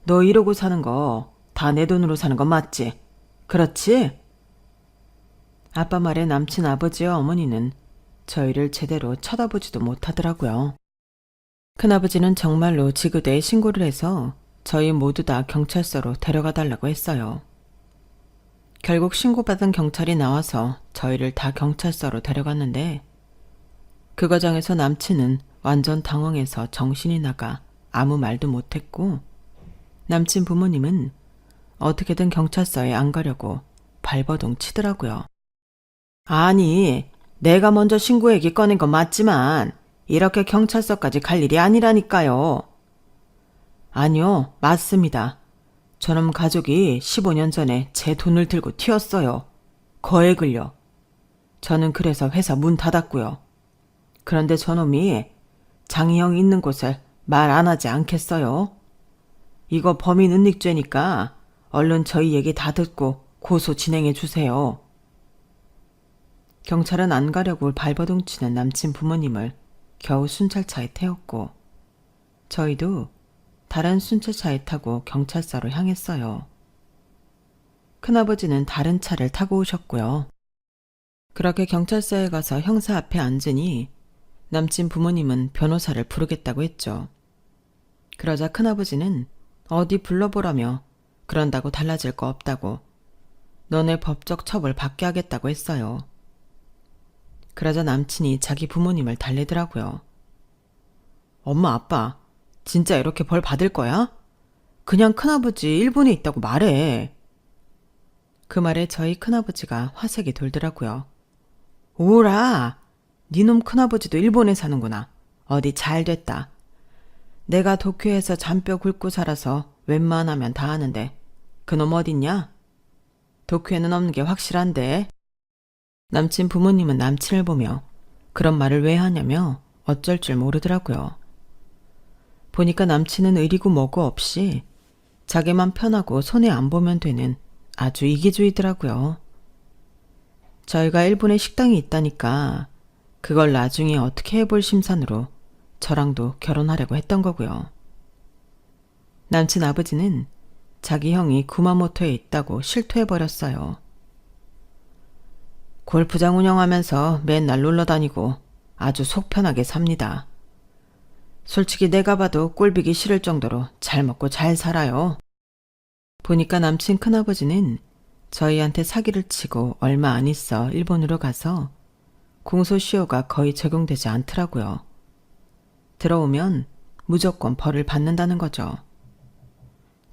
[SPEAKER 1] 너 이러고 사는 거 다 내 돈으로 사는 거 맞지? 그렇지? 아빠 말에 남친 아버지와 어머니는 저희를 제대로 쳐다보지도 못하더라고요. 큰아버지는 정말로 지구대에 신고를 해서 저희 모두 다 경찰서로 데려가 달라고 했어요. 결국 신고받은 경찰이 나와서 저희를 다 경찰서로 데려갔는데 그 과정에서 남친은 완전 당황해서 정신이 나가 아무 말도 못했고 남친 부모님은 어떻게든 경찰서에 안 가려고 발버둥 치더라고요. 아니, 내가 먼저 신고 얘기 꺼낸 건 맞지만 이렇게 경찰서까지 갈 일이 아니라니까요. 아니요, 맞습니다. 저놈 가족이 15년 전에 제 돈을 들고 튀었어요. 거액을요. 저는 그래서 회사 문 닫았고요. 그런데 저놈이 장희 형 있는 곳을 말 안 하지 않겠어요? 이거 범인 은닉죄니까 얼른 저희 얘기 다 듣고 고소 진행해 주세요. 경찰은 안 가려고 발버둥 치는 남친 부모님을 겨우 순찰차에 태웠고 저희도 다른 순찰차에 타고 경찰서로 향했어요. 큰아버지는 다른 차를 타고 오셨고요. 그렇게 경찰서에 가서 형사 앞에 앉으니 남친 부모님은 변호사를 부르겠다고 했죠. 그러자 큰아버지는 어디 불러보라며 그런다고 달라질 거 없다고 너네 법적 처벌 받게 하겠다고 했어요. 그러자 남친이 자기 부모님을 달래더라고요. 엄마, 아빠, 진짜 이렇게 벌 받을 거야? 그냥 큰아버지 일본에 있다고 말해. 그 말에 저희 큰아버지가 화색이 돌더라고요. 오라, 니놈 큰아버지도 일본에 사는구나. 어디 잘 됐다. 내가 도쿄에서 잔뼈 굵고 살아서 웬만하면 다 아는데 그놈 어딨냐? 도쿄에는 없는 게 확실한데. 남친 부모님은 남친을 보며 그런 말을 왜 하냐며 어쩔 줄 모르더라고요. 보니까 남친은 의리고 뭐고 없이 자기만 편하고 손해 안 보면 되는 아주 이기주의더라고요. 저희가 일본에 식당이 있다니까 그걸 나중에 어떻게 해볼 심산으로 저랑도 결혼하려고 했던 거고요. 남친 아버지는 자기 형이 구마모토에 있다고 실토해버렸어요. 골프장 운영하면서 맨날 놀러다니고 아주 속 편하게 삽니다. 솔직히 내가 봐도 꼴보기 싫을 정도로 잘 먹고 잘 살아요. 보니까 남친 큰아버지는 저희한테 사기를 치고 얼마 안 있어 일본으로 가서 공소시효가 거의 적용되지 않더라고요. 들어오면 무조건 벌을 받는다는 거죠.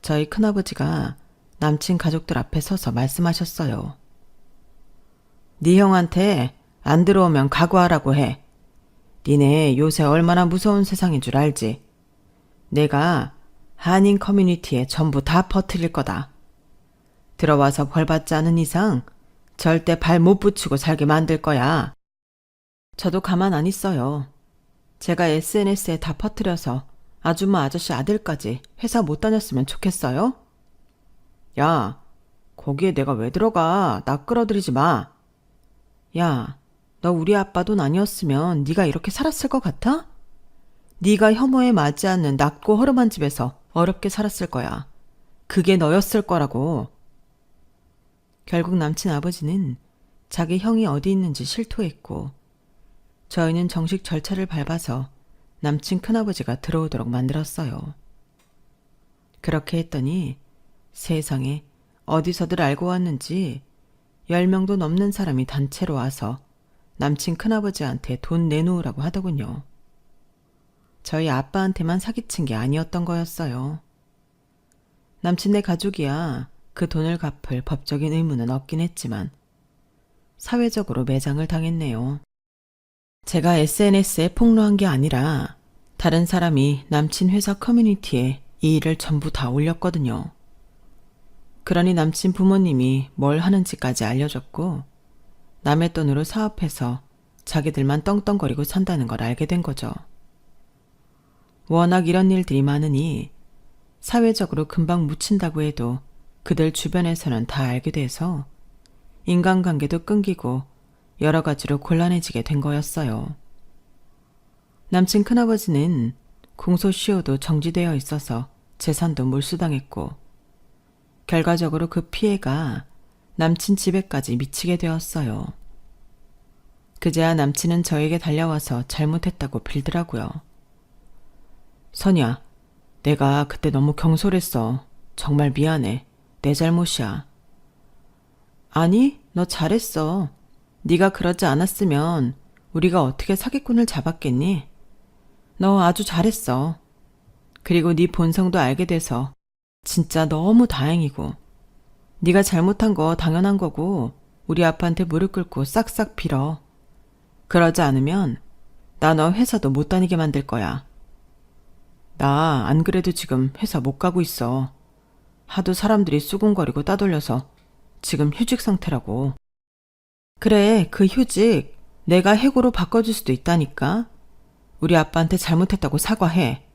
[SPEAKER 1] 저희 큰아버지가 남친 가족들 앞에 서서 말씀하셨어요. 네 형한테 안 들어오면 각오하라고 해. 니네 요새 얼마나 무서운 세상인 줄 알지? 내가 한인 커뮤니티에 전부 다 퍼뜨릴 거다. 들어와서 벌 받지 않은 이상 절대 발 못 붙이고 살게 만들 거야. 저도 가만 안 있어요. 제가 SNS에 다 퍼뜨려서 아줌마 아저씨 아들까지 회사 못 다녔으면 좋겠어요? 야, 거기에 내가 왜 들어가? 나 끌어들이지 마. 야, 너 우리 아빠 돈 아니었으면 네가 이렇게 살았을 것 같아? 네가 혐오에 맞지 않는 낮고 허름한 집에서 어렵게 살았을 거야. 그게 너였을 거라고. 결국 남친 아버지는 자기 형이 어디 있는지 실토했고 저희는 정식 절차를 밟아서 남친 큰아버지가 들어오도록 만들었어요. 그렇게 했더니 세상에 어디서들 알고 왔는지 10명도 넘는 사람이 단체로 와서 남친 큰아버지한테 돈 내놓으라고 하더군요. 저희 아빠한테만 사기친 게 아니었던 거였어요. 남친네 가족이야 그 돈을 갚을 법적인 의무는 없긴 했지만 사회적으로 매장을 당했네요. 제가 SNS에 폭로한 게 아니라 다른 사람이 남친 회사 커뮤니티에 이 일을 전부 다 올렸거든요. 그러니 남친 부모님이 뭘 하는지까지 알려줬고 남의 돈으로 사업해서 자기들만 떵떵거리고 산다는 걸 알게 된 거죠. 워낙 이런 일들이 많으니 사회적으로 금방 묻힌다고 해도 그들 주변에서는 다 알게 돼서 인간관계도 끊기고 여러 가지로 곤란해지게 된 거였어요. 남친 큰아버지는 공소시효도 정지되어 있어서 재산도 몰수당했고 결과적으로 그 피해가 남친 집에까지 미치게 되었어요. 그제야 남친은 저에게 달려와서 잘못했다고 빌더라고요. 선이야, 내가 그때 너무 경솔했어. 정말 미안해. 내 잘못이야. 아니, 너 잘했어. 네가 그러지 않았으면 우리가 어떻게 사기꾼을 잡았겠니? 너 아주 잘했어. 그리고 네 본성도 알게 돼서 진짜 너무 다행이고 네가 잘못한 거 당연한 거고 우리 아빠한테 무릎 꿇고 싹싹 빌어. 그러지 않으면 나 너 회사도 못 다니게 만들 거야. 나 안 그래도 지금 회사 못 가고 있어. 하도 사람들이 수군거리고 따돌려서 지금 휴직 상태라고. 그래, 그 휴직 내가 해고로 바꿔줄 수도 있다니까. 우리 아빠한테 잘못했다고 사과해.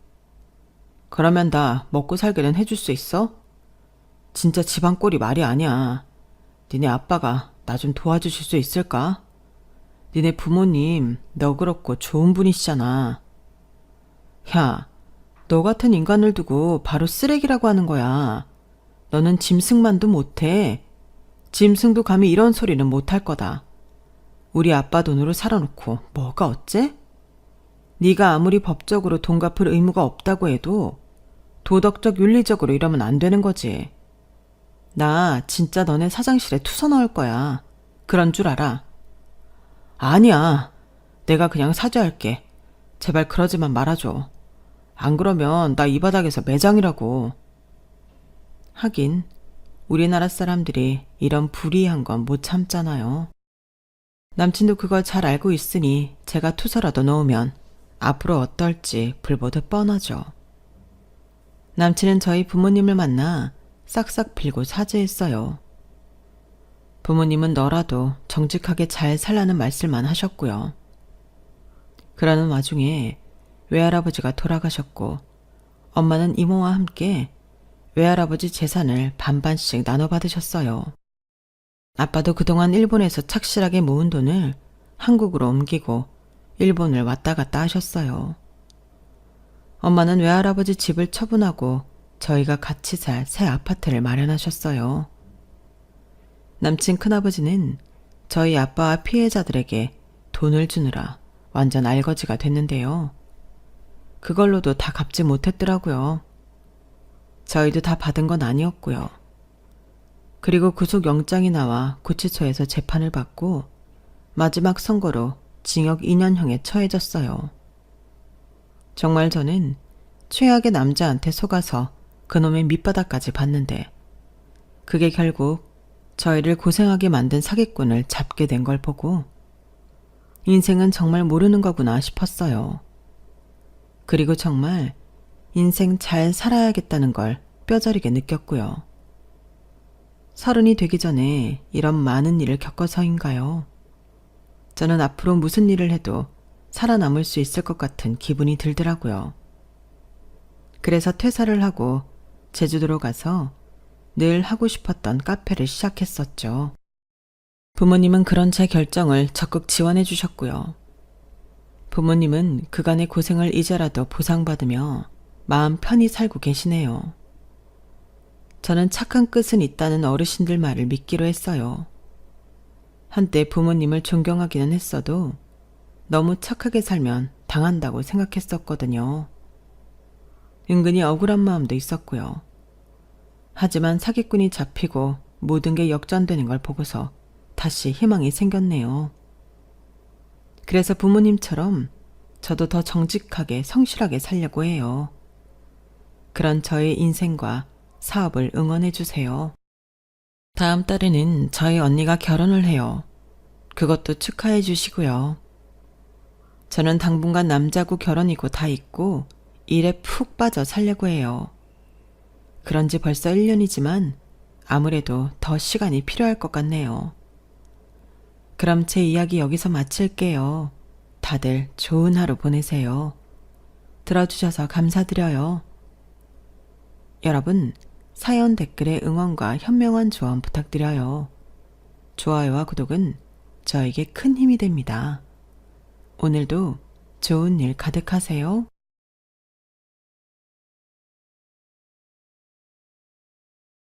[SPEAKER 1] 그러면 나 먹고 살기는 해줄 수 있어? 진짜 집안 꼴이 말이 아니야. 니네 아빠가 나 좀 도와주실 수 있을까? 니네 부모님 너그럽고 좋은 분이시잖아. 야, 너 같은 인간을 두고 바로 쓰레기라고 하는 거야. 너는 짐승만도 못해. 짐승도 감히 이런 소리는 못할 거다. 우리 아빠 돈으로 살아놓고 뭐가 어째? 네가 아무리 법적으로 돈 갚을 의무가 없다고 해도 도덕적 윤리적으로 이러면 안 되는 거지. 나 진짜 너네 사장실에 투서 넣을 거야. 그런 줄 알아. 아니야. 내가 그냥 사죄할게. 제발 그러지만 말아줘. 안 그러면 나 이 바닥에서 매장이라고. 하긴 우리나라 사람들이 이런 불이한 건 못 참잖아요. 남친도 그걸 잘 알고 있으니 제가 투서라도 넣으면 앞으로 어떨지 불보듯 뻔하죠. 남친은 저희 부모님을 만나 싹싹 빌고 사죄했어요. 부모님은 너라도 정직하게 잘 살라는 말씀만 하셨고요. 그러는 와중에 외할아버지가 돌아가셨고 엄마는 이모와 함께 외할아버지 재산을 반반씩 나눠 받으셨어요. 아빠도 그동안 일본에서 착실하게 모은 돈을 한국으로 옮기고 일본을 왔다 갔다 하셨어요. 엄마는 외할아버지 집을 처분하고 저희가 같이 살 새 아파트를 마련하셨어요. 남친 큰아버지는 저희 아빠와 피해자들에게 돈을 주느라 완전 알거지가 됐는데요. 그걸로도 다 갚지 못했더라고요. 저희도 다 받은 건 아니었고요. 그리고 구속영장이 나와 구치소에서 재판을 받고 마지막 선고로 징역 2년형에 처해졌어요. 정말 저는 최악의 남자한테 속아서 그놈의 밑바닥까지 봤는데 그게 결국 저희를 고생하게 만든 사기꾼을 잡게 된 걸 보고 인생은 정말 모르는 거구나 싶었어요. 그리고 정말 인생 잘 살아야겠다는 걸 뼈저리게 느꼈고요. 30이 되기 전에 이런 많은 일을 겪어서인가요? 저는 앞으로 무슨 일을 해도 살아남을 수 있을 것 같은 기분이 들더라고요. 그래서 퇴사를 하고 제주도로 가서 늘 하고 싶었던 카페를 시작했었죠. 부모님은 그런 제 결정을 적극 지원해 주셨고요. 부모님은 그간의 고생을 이제라도 보상받으며 마음 편히 살고 계시네요. 저는 착한 끝은 있다는 어르신들 말을 믿기로 했어요. 한때 부모님을 존경하기는 했어도 너무 착하게 살면 당한다고 생각했었거든요. 은근히 억울한 마음도 있었고요. 하지만 사기꾼이 잡히고 모든 게 역전되는 걸 보고서 다시 희망이 생겼네요. 그래서 부모님처럼 저도 더 정직하게 성실하게 살려고 해요. 그런 저의 인생과 사업을 응원해 주세요. 다음 달에는 저희 언니가 결혼을 해요. 그것도 축하해 주시고요. 저는 당분간 남자고 결혼이고 다 있고 일에 푹 빠져 살려고 해요. 그런 지 벌써 1년이지만 아무래도 더 시간이 필요할 것 같네요. 그럼 제 이야기 여기서 마칠게요. 다들 좋은 하루 보내세요. 들어주셔서 감사드려요. 여러분, 사연 댓글에 응원과 현명한 조언 부탁드려요. 좋아요와 구독은 저에게 큰 힘이 됩니다. 오늘도 좋은 일 가득하세요.